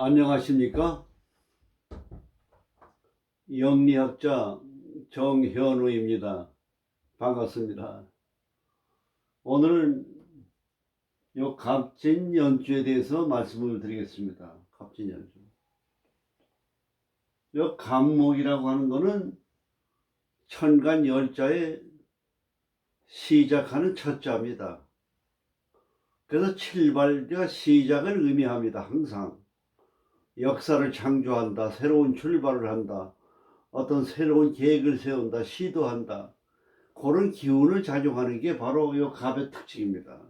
안녕하십니까? 영리학자 정현우입니다. 반갑습니다. 오늘은 요 갑진연주에 대해서 말씀을 드리겠습니다. 갑진연주. 요 갑목이라고 하는 거는 천간열자에 시작하는 첫 자입니다. 그래서 칠발가 시작을 의미합니다. 항상 역사를 창조한다, 새로운 출발을 한다, 어떤 새로운 계획을 세운다, 시도한다, 그런 기운을 작용하는 게 바로 이 갑의 특징입니다.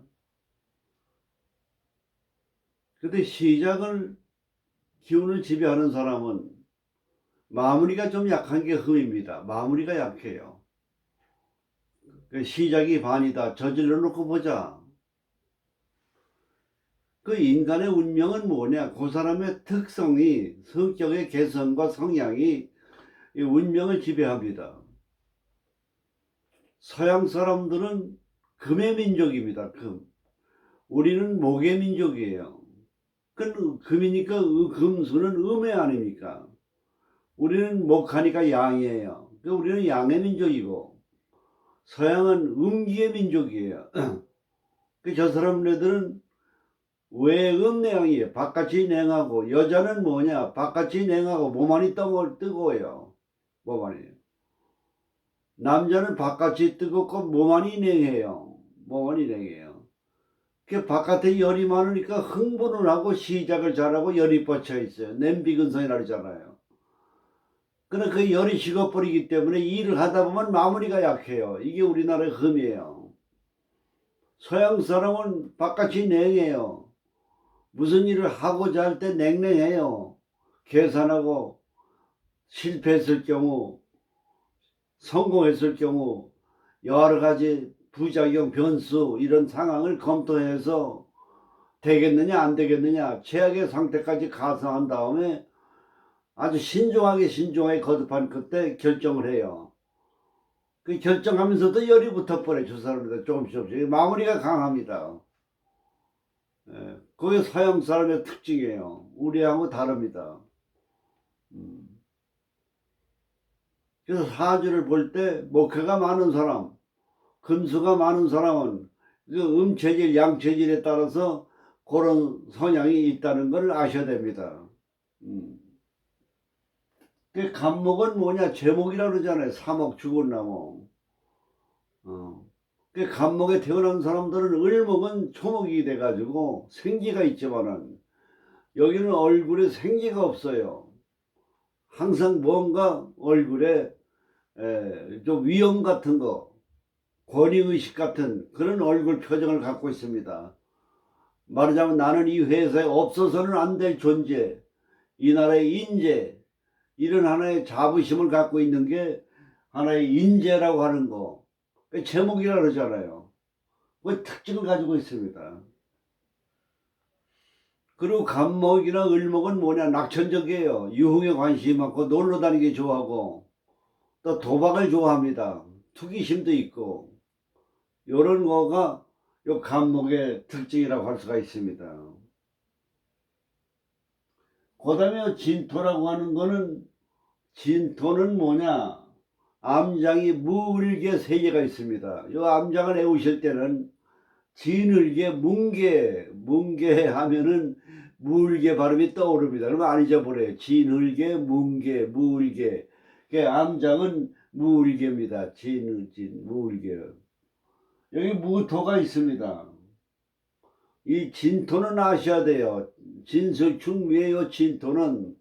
근데 시작을 기운을 지배하는 사람은 마무리가 좀 약한 게 흠입니다. 마무리가 약해요. 시작이 반이다. 저질러 놓고 보자. 그 인간의 운명은 뭐냐? 그 사람의 특성이, 성격의 개성과 성향이 이 운명을 지배합니다. 서양 사람들은 금의 민족입니다. 금. 우리는 목의 민족이에요. 금이니까 금수는 음의 아닙니까? 우리는 목하니까 양이에요. 우리는 양의 민족이고, 서양은 음기의 민족이에요. 저 사람들은 외음내양이에요. 바깥이 냉하고, 여자는 뭐냐? 바깥이 냉하고 몸안이 뜨거워요. 몸안이. 남자는 바깥이 뜨겁고 몸안이 냉해요. 몸안이 냉해요. 그 바깥에 열이 많으니까 흥분을 하고 시작을 잘하고 열이 뻗쳐 있어요. 냄비근성이라 그러잖아요. 그러나 그 열이 식어버리기 때문에 일을 하다 보면 마무리가 약해요. 이게 우리나라의 흠이에요. 서양 사람은 바깥이 냉해요. 무슨 일을 하고자 할 때 냉랭해요. 계산하고 실패했을 경우, 성공했을 경우 여러 가지 부작용, 변수 이런 상황을 검토해서 되겠느냐 안 되겠느냐 최악의 상태까지 가서한 다음에 아주 신중하게 거듭한 그때 결정을 해요. 그 결정하면서도 열이 붙어버려요. 저 사람들 조금씩 마무리가 강합니다. 그게 서양 사람의 특징이에요. 우리하고 다릅니다. 그래서 사주를 볼 때 목회가 많은 사람, 금수가 많은 사람은 그 음체질, 양체질에 따라서 그런 성향이 있다는 걸 아셔야 됩니다. 그 갑목은 뭐냐? 제목이라고 그러잖아요. 사목 죽은 나무. 그 갑목에 태어난 사람들은 을목은 초목이 돼가지고 생기가 있지만은 여기는 얼굴에 생기가 없어요. 항상 뭔가 얼굴에 좀 위험 같은 거, 권위의식 같은 그런 얼굴 표정을 갖고 있습니다. 말하자면 나는 이 회사에 없어서는 안 될 존재, 이 나라의 인재, 이런 하나의 자부심을 갖고 있는 게 하나의 인재라고 하는 거, 제목이라 그러잖아요. 그 특징을 가지고 있습니다. 그리고 갑목이나 을목은 뭐냐? 낙천적이에요. 유흥에 관심이 많고 놀러 다니기 좋아하고 또 도박을 좋아합니다. 투기심도 있고 이런 거가 요 갑목의 특징이라고 할 수가 있습니다. 그 다음에 진토라고 하는 거는, 진토는 뭐냐? 암장이 무을개 세 개가 있습니다. 이 암장을 외우실 때는 진을개, 뭉개 하면은 무을개 발음이 떠오릅니다. 그러면 안 잊어버려요. 진을개, 뭉개, 무을개. 암장은 무을개입니다. 무을개. 여기 무토가 있습니다. 이 진토는 아셔야 돼요. 진석충미의 진토는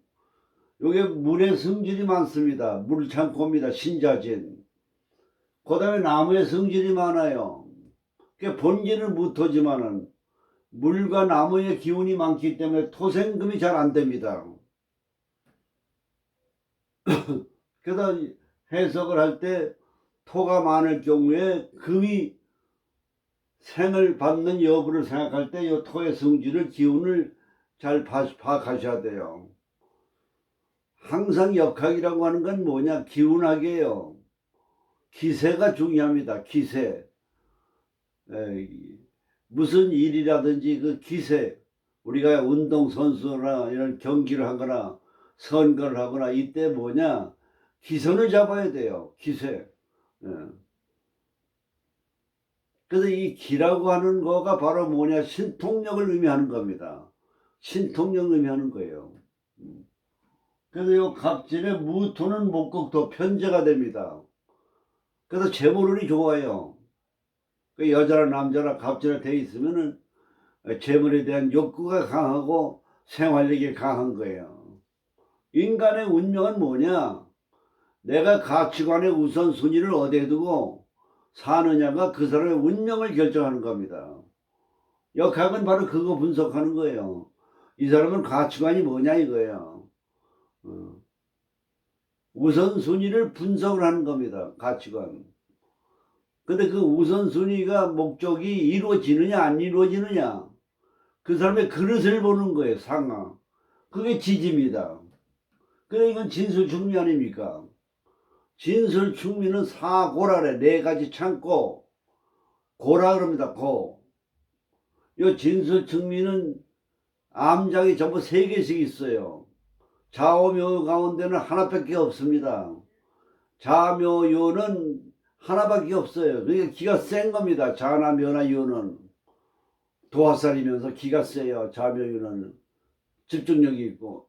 요게 물의 성질이 많습니다. 물창고입니다. 신자진. 그 다음에 나무의 성질이 많아요. 본질은 무토지만은 물과 나무의 기운이 많기 때문에 토생금이 잘 안 됩니다. 그래서 해석을 할 때 토가 많을 경우에 금이 생을 받는 여부를 생각할 때 이 토의 성질을, 기운을 잘 파악하셔야 돼요. 항상 역학이라고 하는 건 뭐냐? 기운학이에요. 기세가 중요합니다. 기세. 무슨 일이라든지 그 기세, 우리가 운동선수나 이런 경기를 하거나 선거를 하거나 이때 뭐냐, 기선을 잡아야 돼요. 기세. 예. 그래서 이 기라고 하는 거가 바로 뭐냐, 신통력을 의미하는 겁니다. 신통력을 의미하는 거예요. 그래서 이 갑진의 무토는 목국토 편제가 됩니다. 그래서 재물운이 좋아요. 그 여자나 남자나 갑진에 돼 있으면은 재물에 대한 욕구가 강하고 생활력이 강한 거예요. 인간의 운명은 뭐냐? 내가 가치관의 우선순위를 어디에 두고 사느냐가 그 사람의 운명을 결정하는 겁니다. 역학은 바로 그거 분석하는 거예요. 이 사람은 가치관이 뭐냐 이거예요. 우선순위를 분석을 하는 겁니다. 가치관. 근데 그 우선순위가 목적이 이루어지느냐 안 이루어지느냐, 그 사람의 그릇을 보는 거예요. 상황. 그게 지지입니다. 그래 이건 진술충미 아닙니까? 진술충미는 사고라래. 네 가지 창고 고라 그럽니다. 고. 요 진술충미는 암장이 전부 세 개씩 있어요. 좌오묘 가운데는 하나밖에 없습니다. 좌묘요는 하나밖에 없어요. 그러니까 기가 센 겁니다. 좌나 묘나 요는 도화살이면서 기가 세요. 좌묘요는 집중력이 있고.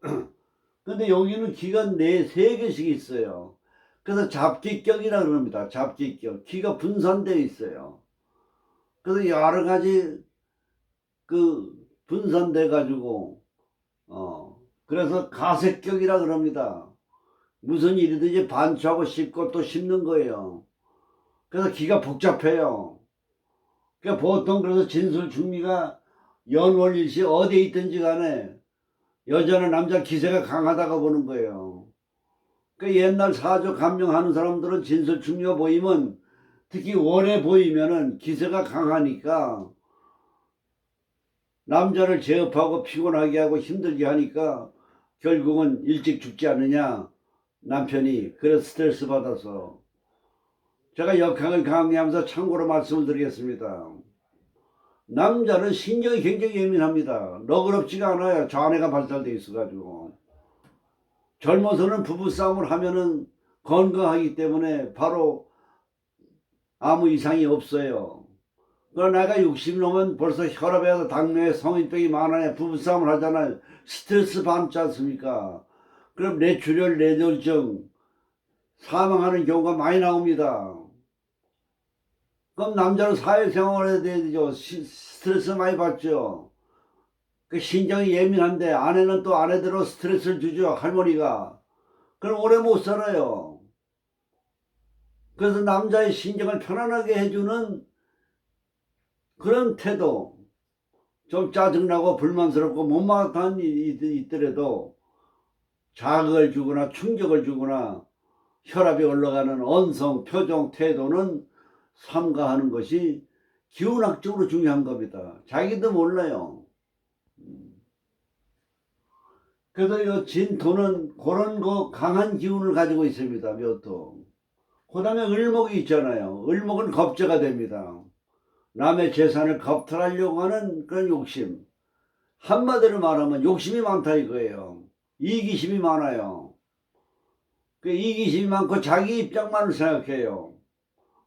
근데 여기는 기가 세 개씩 있어요. 그래서 잡기격이라 그럽니다. 잡기격. 기가 분산되어 있어요. 그래서 여러 가지 그 분산돼 가지고 그래서 가색격이라 그럽니다. 무슨 일이든지 반추하고 씹고 또 씹는 거예요. 그래서 기가 복잡해요. 그러니까 보통 그래서 진술충미가 연월일시 어디에 있든지 간에 여자나 남자 기세가 강하다고 보는 거예요. 그러니까 옛날 사주 감명하는 사람들은 진술충미가 보이면, 특히 월에 보이면은 기세가 강하니까 남자를 제업하고 피곤하게 하고 힘들게 하니까 결국은 일찍 죽지 않느냐, 남편이. 그래서 스트레스 받아서. 제가 역학을 강의하면서 참고로 말씀을 드리겠습니다. 남자는 신경이 굉장히 예민합니다. 너그럽지가 않아요. 좌뇌가 발달되어 있어가지고. 젊어서는 부부싸움을 하면은 건강하기 때문에 바로 아무 이상이 없어요. 그러나 나이가 60 넘으면 벌써 혈압에서 당뇨에 성인병이 많아요. 부부싸움을 하잖아요. 스트레스 받지 않습니까? 그럼 뇌출혈, 뇌졸중, 사망하는 경우가 많이 나옵니다. 그럼 남자는 사회생활을 해야 되죠. 스트레스 많이 받죠. 그 신경이 예민한데 아내는 또 아내대로 스트레스를 주죠. 할머니가. 그럼 오래 못 살아요. 그래서 남자의 신경을 편안하게 해주는 그런 태도, 좀 짜증나고 불만스럽고 못마땅한 일이 있더라도 자극을 주거나 충격을 주거나 혈압이 올라가는 언성, 표정, 태도는 삼가하는 것이 기운학적으로 중요한 겁니다. 자기도 몰라요. 그래서 이 진토는 그런 거 강한 기운을 가지고 있습니다. 묘토. 그 다음에 을목이 있잖아요. 을목은 겁재가 됩니다. 남의 재산을 겁탈하려고 하는 그런 욕심. 한마디로 말하면 욕심이 많다 이거예요. 이기심이 많아요. 그 이기심이 많고 자기 입장만을 생각해요.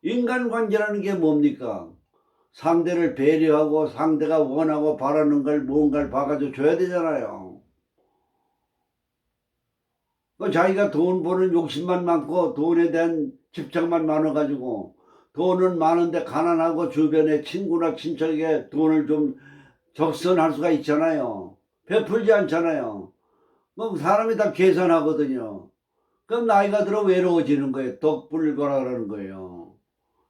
인간관계라는 게 뭡니까? 상대를 배려하고 상대가 원하고 바라는 걸 뭔가를 봐가지고 줘야 되잖아요. 그 자기가 돈 버는 욕심만 많고 돈에 대한 집착만 많아가지고, 돈은 많은데 가난하고 주변에 친구나 친척에게 돈을 좀 적선할 수가 있잖아요. 베풀지 않잖아요. 그럼 사람이 다 계산하거든요. 그럼 나이가 들어 외로워지는 거예요. 덕불거라 그러는 거예요.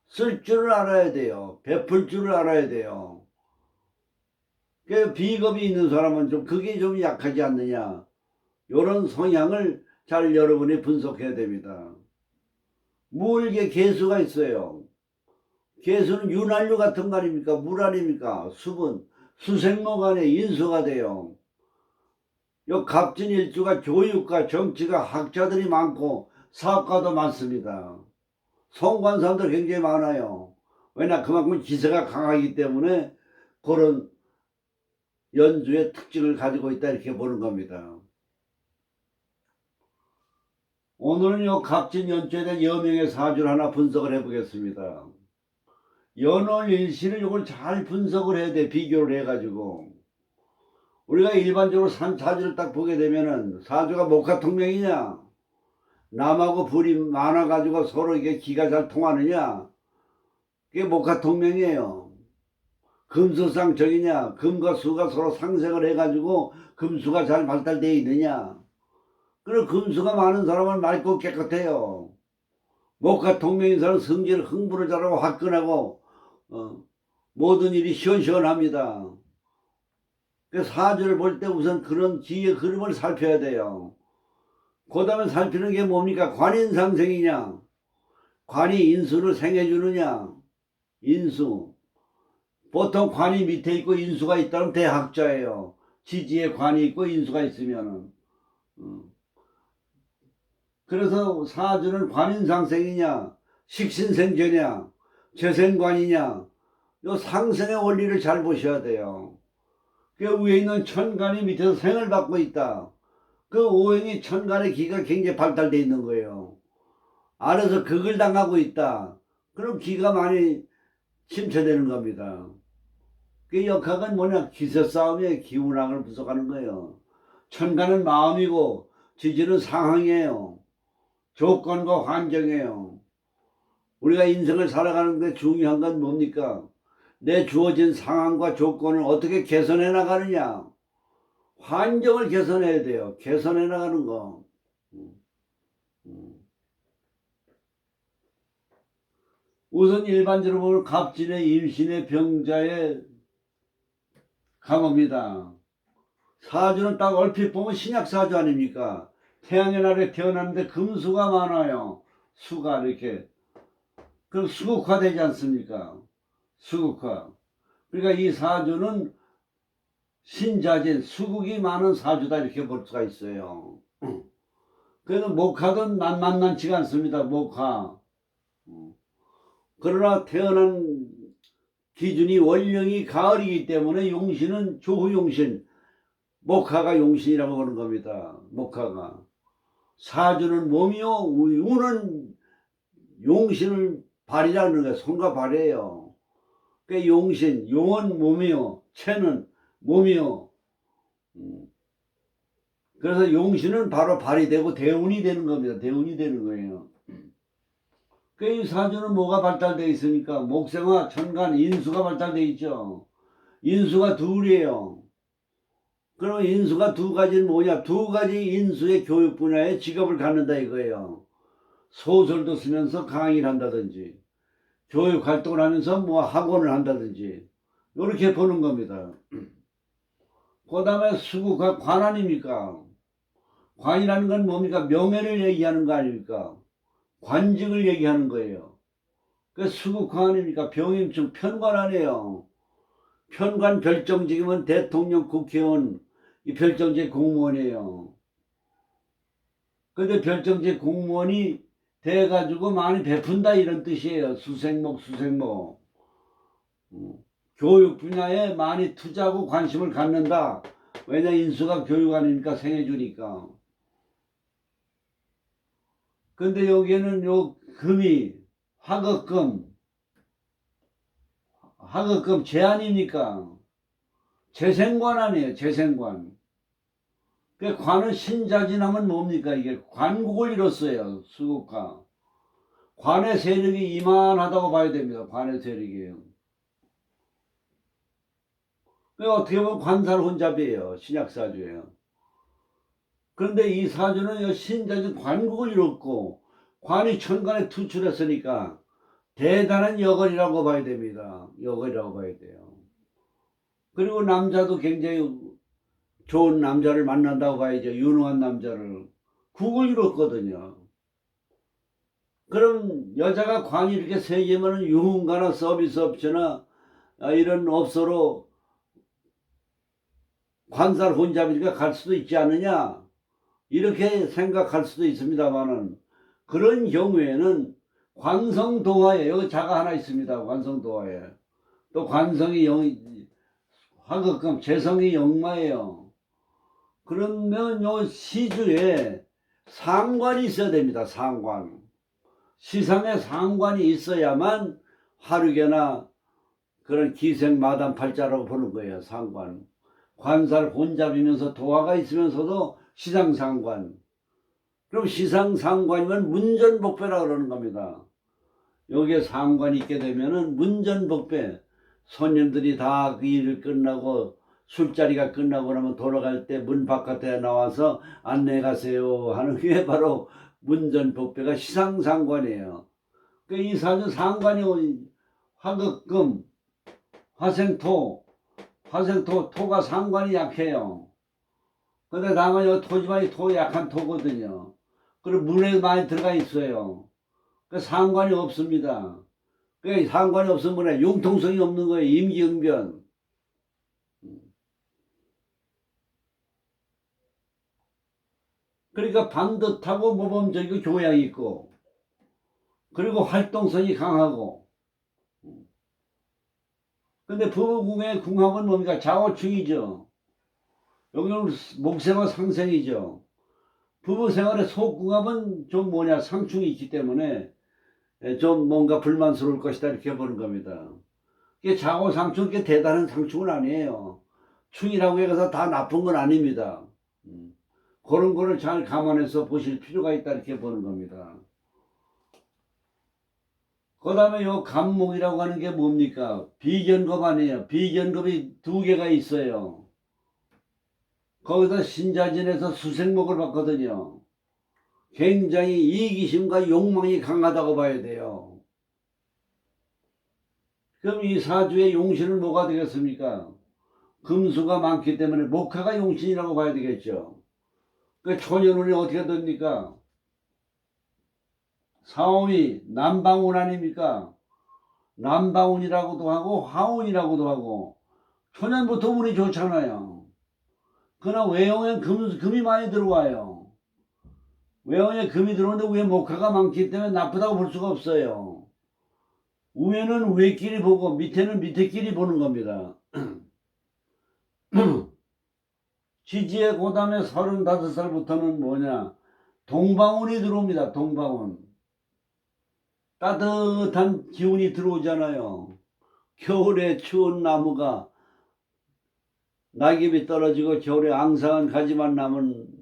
쓸 줄을 알아야 돼요. 베풀 줄을 알아야 돼요. 그 비겁이 있는 사람은 좀 그게 좀 약하지 않느냐. 이런 성향을 잘 여러분이 분석해야 됩니다. 물개 개수가 있어요. 개수는 윤활유 같은 거 아닙니까? 물 아닙니까? 수분. 수생목 안에 인수가 돼요. 요 갑진일주가 교육과 정치가 학자들이 많고 사업가도 많습니다. 성공한 사람들 굉장히 많아요. 왜냐 그만큼 기세가 강하기 때문에 그런 연주의 특징을 가지고 있다 이렇게 보는 겁니다. 오늘은 요 갑진 연주에 대한 여명의 사주를 하나 분석을 해보겠습니다. 연월일시는 이걸 잘 분석을 해야 돼. 비교를 해가지고 우리가 일반적으로 사주를 딱 보게 되면은 사주가 목화통명이냐, 남하고 불이 많아가지고 서로 이게 기가 잘 통하느냐, 그게 목화통명이에요. 금수상적이냐, 금과 수가 서로 상생을 해가지고 금수가 잘 발달되어 있느냐. 그리고 금수가 많은 사람은 맑고 깨끗해요. 목화통명인 사람은 성질을 흥분을 잘하고 화끈하고 모든 일이 시원시원합니다. 그 사주를 볼 때 우선 그런 기의 흐름을 살펴야 돼요. 그 다음에 살피는 게 뭡니까? 관인상생이냐, 관이 인수를 생해주느냐. 인수, 보통 관이 밑에 있고 인수가 있다면 대학자예요. 지지에 관이 있고 인수가 있으면은. 그래서 사주는 관인상생이냐, 식신생제냐, 재생관이냐, 요 상생의 원리를 잘 보셔야 돼요. 그 위에 있는 천간이 밑에서 생을 받고 있다. 그 오행이 천간의 기가 굉장히 발달되어 있는 거예요. 아래서 극을 당하고 있다. 그럼 기가 많이 침체되는 겁니다. 그 역학은 뭐냐? 기세싸움의 기운학을 분석하는 거예요. 천간은 마음이고 지지는 상황이에요. 조건과 환경이에요. 우리가 인생을 살아가는 데 중요한 건 뭡니까? 내 주어진 상황과 조건을 어떻게 개선해 나가느냐. 환경을 개선해야 돼요. 개선해 나가는 거. 우선 일반적으로 보면 갑진의 임신의 병자의 감업니다. 사주는 딱 얼핏 보면 신약사주 아닙니까? 태양의 날에 태어났는데 금수가 많아요. 수가 이렇게. 그럼 수국화되지 않습니까? 수국화. 그러니까 이 사주는 신자진, 수국이 많은 사주다 이렇게 볼 수가 있어요. 그래서 목화도 만만치가 않습니다. 목화. 그러나 태어난 기준이 원령이 가을이기 때문에 용신은 조후용신, 목화가 용신이라고 보는 겁니다. 목화가. 사주는 몸이요, 우는 용신을 발이라는 거예요. 손과 발이에요. 그 용신, 용은 몸이요, 체는 몸이요. 그래서 용신은 바로 발이 되고 대운이 되는 겁니다. 대운이 되는 거예요. 그 이 사주는 뭐가 발달되어 있으니까 목생화, 천간, 인수가 발달되어 있죠. 인수가 둘이에요. 그럼 인수가 두 가지는 뭐냐? 두 가지 인수의 교육 분야에 직업을 갖는다 이거예요. 소설도 쓰면서 강의를 한다든지 교육 활동을 하면서 뭐 학원을 한다든지 이렇게 보는 겁니다. 그 다음에 수국화 관 아닙니까? 관이라는 건 뭡니까? 명예를 얘기하는 거 아닙니까? 관직을 얘기하는 거예요. 그 수국화 아닙니까? 병임충 편관 아니에요. 편관 별정직이면 대통령, 국회의원, 이 별정직 공무원이에요. 근데 별정직 공무원이 돼가지고 많이 베푼다 이런 뜻이에요. 수생목. 교육 분야에 많이 투자하고 관심을 갖는다. 왜냐 인수가 교육 아닙니까? 생해주니까. 근데 여기에는 요 금이 화급금 제한입니까? 재생관 아니에요. 재생관. 그 관은 신자진하면 뭡니까? 이게 관국을 이뤘어요. 수국화. 관의 세력이 이만하다고 봐야 됩니다. 관의 세력이에요. 어떻게 보면 관살 혼잡이에요. 신약사주예요. 그런데 이 사주는 신자진 관국을 이뤘고 관이 천간에 투출했으니까 대단한 여건이라고 봐야 됩니다. 여건이라고 봐야 돼요. 그리고 남자도 굉장히 좋은 남자를 만난다고 봐야죠. 유능한 남자를. 국을 이뤘거든요. 그럼 여자가 관이 이렇게 세 개면 유흥가나 서비스 업체나 이런 업소로 관살 혼잡이니까 갈 수도 있지 않느냐 이렇게 생각할 수도 있습니다만은 그런 경우에는 관성도화에 여기 자가 하나 있습니다. 관성도화에 또 관성이 화극금, 재성이 역마예요. 그러면 요 시주에 상관이 있어야 됩니다. 상관. 시상에 상관이 있어야만 화류계나 그런 기생 마담 팔자라고 보는 거예요. 상관. 관살 혼잡이면서 도화가 있으면서도 시상상관. 그럼 시상상관이면 문전복배라 그러는 겁니다. 여기에 상관이 있게 되면은 문전복배. 손님들이 다 그 일을 끝나고 술자리가 끝나고 나면 돌아갈 때 문 바깥에 나와서 안내 가세요 하는 게 바로 문전복배가 시상상관이에요. 이 사주 상관이 화극금, 화생토, 토가 상관이 약해요. 근데 다만 이 토지만이 토 약한 토거든요. 그리고 물에 많이 들어가 있어요. 그 상관이 없습니다. 그 상관이 없으면 융통성이 없는 거예요. 임기응변. 그러니까 반듯하고 모범적이고 교양이 있고, 그리고 활동성이 강하고. 근데 부부궁의 궁합은 뭡니까? 좌우충이죠. 여기는 목생화 상생이죠. 부부생활의 속궁합은 좀 뭐냐, 상충이 있기 때문에 좀 뭔가 불만스러울 것이다 이렇게 보는 겁니다. 이게 좌우상충, 게 대단한 상충은 아니에요. 충이라고 해서 다 나쁜 건 아닙니다. 그런 거를 잘 감안해서 보실 필요가 있다 이렇게 보는 겁니다. 그 다음에 요 간목이라고 하는 게 뭡니까? 비견급 아니에요. 비견급이 두 개가 있어요. 거기서 신자진에서 수생목을 봤거든요. 굉장히 이기심과 욕망이 강하다고 봐야 돼요. 그럼 이 사주의 용신은 뭐가 되겠습니까? 금수가 많기 때문에 목화가 용신이라고 봐야 되겠죠. 그 초년운이 어떻게 됩니까? 사오미 남방운 아닙니까? 남방운이라고도 하고 화운이라고도 하고 초년부터 운이 좋잖아요. 그러나 외형엔 금이 많이 들어와요. 외형에 금이 들어오는데 위에 목화가 많기 때문에 나쁘다고 볼 수가 없어요. 위에는 위에끼리 보고 밑에는 밑에끼리 보는 겁니다. 지지의 고담에 35살부터는 뭐냐, 동방운이 들어옵니다. 동방운. 따뜻한 기운이 들어오잖아요. 겨울에 추운 나무가 낙엽이 떨어지고 겨울에 앙상한 가지만 남은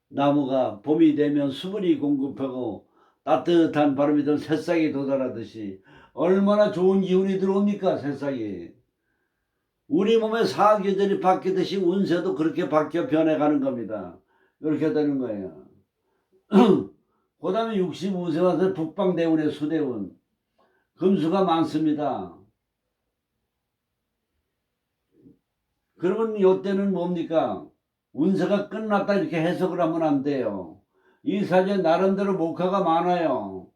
나무가 봄이 되면 수분이 공급하고 따뜻한 바람이 든 새싹이 도달하듯이 얼마나 좋은 기운이 들어옵니까? 새싹이. 우리 몸의 사계절이 바뀌듯이 운세도 그렇게 바뀌어 변해가는 겁니다. 이렇게 되는 거예요. 그 다음에 65세 와서 북방대운의 수대운. 금수가 많습니다. 그러면 이때는 뭡니까? 운세가 끝났다 이렇게 해석을 하면 안 돼요. 이 사주에 나름대로 목화가 많아요.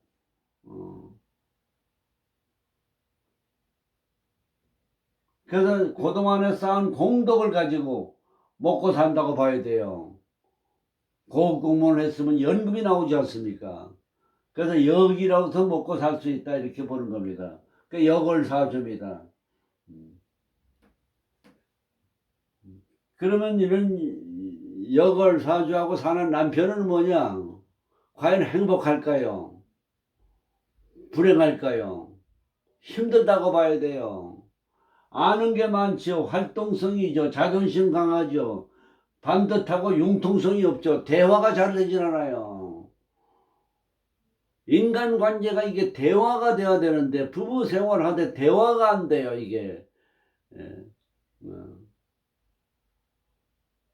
그래서 그동안에 쌓은 공덕을 가지고 먹고 산다고 봐야 돼요. 고급 공무원을 했으면 연금이 나오지 않습니까? 그래서 역이라서 먹고 살 수 있다 이렇게 보는 겁니다. 그 역을 사줍니다. 그러면 이런 역을 사주하고 사는 남편은 뭐냐? 과연 행복할까요? 불행할까요? 힘들다고 봐야 돼요. 아는 게 많죠. 활동성이죠. 자존심 강하죠. 반듯하고 융통성이 없죠. 대화가 잘 되진 않아요. 인간관계가 이게 대화가 돼야 되는데 부부 생활하는데 대화가 안 돼요. 이게. 예.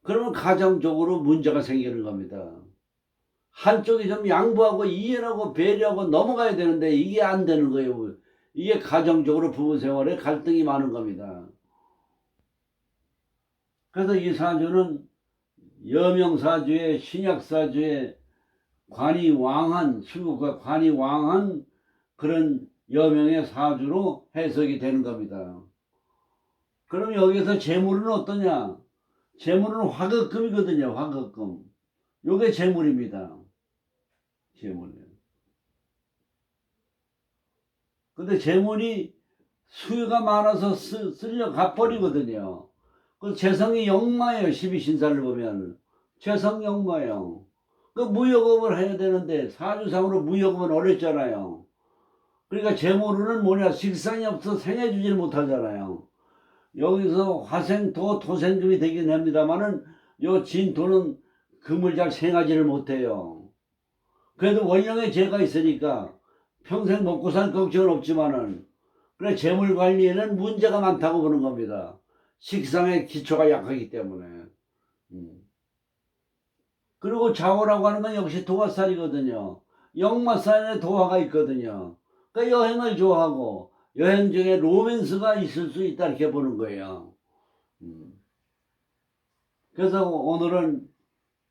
그러면 가정적으로 문제가 생기는 겁니다. 한쪽이 좀 양보하고 이해하고 배려하고 넘어가야 되는데 이게 안 되는 거예요. 이게 가정적으로 부부 생활에 갈등이 많은 겁니다. 그래서 이 사주는 여명사주에 신약사주에 관이 왕한, 술국과 관이 왕한 그런 여명의 사주로 해석이 되는 겁니다. 그럼 여기서 재물은 어떠냐? 재물은 화극금이거든요. 화극금. 요게 재물입니다. 재물이에요. 근데 재물이 수요가 많아서 쓸려 가버리거든요. 그 재성이 역마예요. 12신사를 보면 재성 역마예요. 그 무역업을 해야 되는데 사주상으로 무역업은 어렵잖아요. 그러니까 재물은 뭐냐, 식상이 없어 생해주질 못하잖아요. 여기서 화생토 토생금이 되긴 합니다만은 요 진토는 금을 잘 생하지를 못해요. 그래도 원령에 재가 있으니까 평생 먹고 살 걱정은 없지만은, 그래 재물 관리에는 문제가 많다고 보는 겁니다. 식상의 기초가 약하기 때문에. 그리고 자호라고 하는 건 역시 도화살이거든요. 역마살에 도화가 있거든요. 그러니까 여행을 좋아하고 여행 중에 로맨스가 있을 수 있다 이렇게 보는 거예요. 그래서 오늘은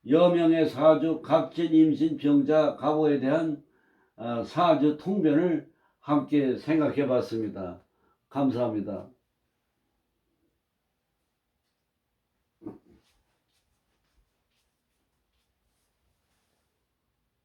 여명의 사주, 갑진, 임신, 병자, 갑오에 대한 사주 통변을 함께 생각해 봤습니다. 감사합니다.